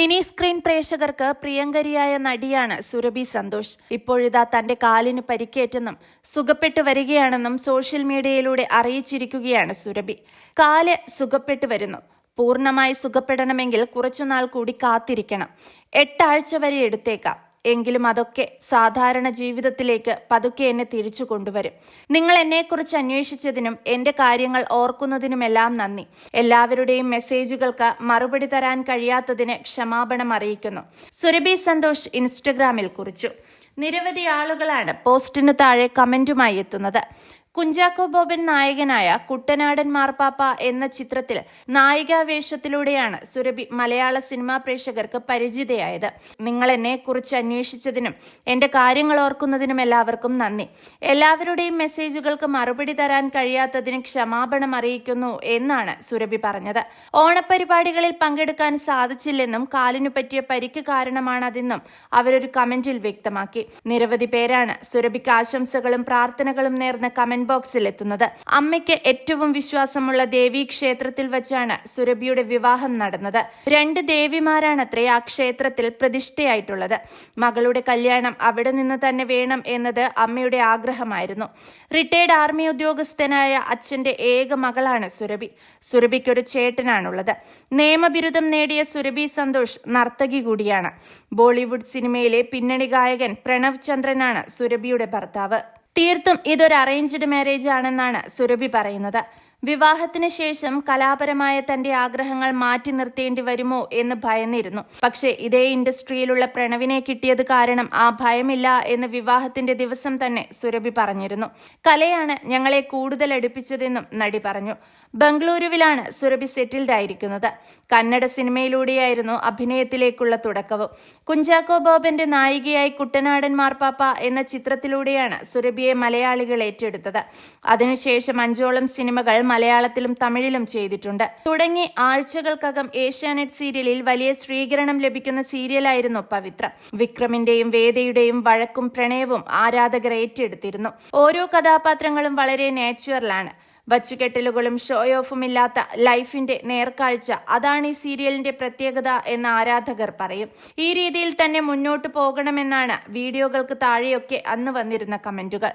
Mini screen പ്രേക്ഷകർക്ക് പ്രിയങ്കരിയായ നടിയാണ് സുരഭി സന്തോഷ്. ഇപ്പോഴിതാ തന്റെ കാലിന് പരിക്കേറ്റെന്നും സുഖപ്പെട്ടു വരികയാണെന്നും സോഷ്യൽ മീഡിയയിലൂടെ അറിയിച്ചിരിക്കുകയാണ് സുരഭി. കാല് സുഖപ്പെട്ടു വരുന്നു. പൂർണ്ണമായി സുഖപ്പെടണമെങ്കിൽ കുറച്ചുനാൾ കൂടി കാത്തിരിക്കണം. 8 ആഴ്ച വരെ എടുത്തേക്കാം. എങ്കിലും അതൊക്കെ സാധാരണ ജീവിതത്തിലേക്ക് പതുക്കെ എന്നെ തിരിച്ചു കൊണ്ടുവരും. നിങ്ങൾ എന്നെക്കുറിച്ച് അന്വേഷിച്ചതിനും എന്റെ കാര്യങ്ങൾ ഓർക്കുന്നതിനുമെല്ലാം നന്ദി. എല്ലാവരുടെയും മെസ്സേജുകൾക്ക് മറുപടി തരാൻ കഴിയാത്തതിന് ക്ഷമാപണം അറിയിക്കുന്നു. സുരഭി സന്തോഷ് ഇൻസ്റ്റഗ്രാമിൽ കുറിച്ചു. നിരവധി ആളുകളാണ് പോസ്റ്റിനു താഴെ കമന്റുമായി എത്തുന്നത്. കുഞ്ചാക്കോ ബോബൻ നായകനായ കുട്ടനാടൻ മാർപ്പാപ്പ എന്ന ചിത്രത്തിൽ നായികാവേഷത്തിലൂടെയാണ് സുരഭി മലയാള സിനിമാ പ്രേക്ഷകർക്ക് പരിചിതയായത്. നിങ്ങൾ എന്നെ കുറിച്ച് അന്വേഷിച്ചതിനും എന്റെ കാര്യങ്ങൾ ഓർക്കുന്നതിനും എല്ലാവർക്കും നന്ദി. എല്ലാവരുടെയും മെസ്സേജുകൾക്ക് മറുപടി തരാൻ കഴിയാത്തതിന് ക്ഷമാപണം അറിയിക്കുന്നു എന്നാണ് സുരഭി പറഞ്ഞത്. ഓണപരിപാടികളിൽ പങ്കെടുക്കാൻ സാധിച്ചില്ലെന്നും കാലിനു പറ്റിയ പരിക്ക് കാരണമാണതെന്നും അവരൊരു കമന്റിൽ വ്യക്തമാക്കി. നിരവധി പേരാണ് സുരഭിക്ക് ആശംസകളും പ്രാർത്ഥനകളും നേർന്ന കമന്റ് ബോക്സിൽ എത്തുന്നത്. അമ്മയ്ക്ക് ഏറ്റവും വിശ്വാസമുള്ള ദേവീ ക്ഷേത്രത്തിൽ വെച്ചാണ് സുരഭിയുടെ വിവാഹം നടന്നത്. 2 ദേവിമാരാണത്രേ ആ ക്ഷേത്രത്തിൽ പ്രതിഷ്ഠയായിട്ടുള്ളത്. മകളുടെ കല്യാണം അവിടെ നിന്ന് തന്നെ വേണം എന്നത് അമ്മയുടെ ആഗ്രഹമായിരുന്നു. റിട്ടയർഡ് ആർമി ഉദ്യോഗസ്ഥനായ അച്ഛന്റെ ഏക മകളാണ് സുരഭി. സുരഭിക്കൊരു ചേട്ടനാണുള്ളത്. നിയമബിരുദം നേടിയ സുരഭി സന്തോഷ് നർത്തകി കൂടിയാണ്. ബോളിവുഡ് സിനിമയിലെ പിന്നണി ഗായകൻ പ്രണവ് ചന്ദ്രനാണ് സുരഭിയുടെ ഭർത്താവ്. തീർത്തും ഇതൊരു അറേഞ്ച്ഡ് മാരേജ് ആണെന്നാണ് സുരഭി പറയുന്നത്. വിവാഹത്തിന് ശേഷം കലാപരമായ തന്റെ ആഗ്രഹങ്ങൾ മാറ്റി നിർത്തേണ്ടി വരുമോ എന്ന് ഭയന്നിരുന്നു. പക്ഷേ ഇതേ ഇൻഡസ്ട്രിയിലുള്ള പ്രണവിനെ കിട്ടിയത് കാരണം ആ ഭയമില്ല എന്ന് വിവാഹത്തിന്റെ ദിവസം തന്നെ സുരഭി പറഞ്ഞിരുന്നു. കലയാണ് ഞങ്ങളെ കൂടുതൽ അടുപ്പിച്ചതെന്നും നടി പറഞ്ഞു. ബംഗളൂരുവിലാണ് സുരഭി സെറ്റിൽഡ് ആയിരിക്കുന്നത്. കന്നഡ സിനിമയിലൂടെയായിരുന്നു അഭിനയത്തിലേക്കുള്ള തുടക്കവും. കുഞ്ചാക്കോ ബോബന്റെ നായികയായി കുട്ടനാടൻ മാർപ്പാപ്പ എന്ന ചിത്രത്തിലൂടെയാണ് സുരഭിയെ മലയാളികൾ ഏറ്റെടുത്തത്. അതിനുശേഷം 5ഓളം സിനിമകൾ മലയാളത്തിലും തമിഴിലും ചെയ്തിട്ടുണ്ട്. തുടങ്ങി ആഴ്ചകൾക്കകം ഏഷ്യാനെറ്റ് സീരിയലിൽ വലിയ സ്വീകരണം ലഭിക്കുന്ന സീരിയലായിരുന്നു പവിത്ര. വിക്രമിന്റെയും വേദയുടെയും വഴക്കും പ്രണയവും ആരാധകർ ഏറ്റെടുത്തിരുന്നു. ഓരോ കഥാപാത്രങ്ങളും വളരെ നാച്ചുറലാണ്. വച്ചുകെട്ടലുകളും ഷോ ഓഫും ഇല്ലാത്ത ലൈഫിന്റെ നേർക്കാഴ്ച, അതാണ് ഈ സീരിയലിന്റെ പ്രത്യേകത എന്ന് ആരാധകർ പറയും. ഈ രീതിയിൽ തന്നെ മുന്നോട്ട് പോകണമെന്നാണ് വീഡിയോകൾക്ക് താഴെയൊക്കെ അന്ന് വന്നിരുന്ന കമന്റുകൾ.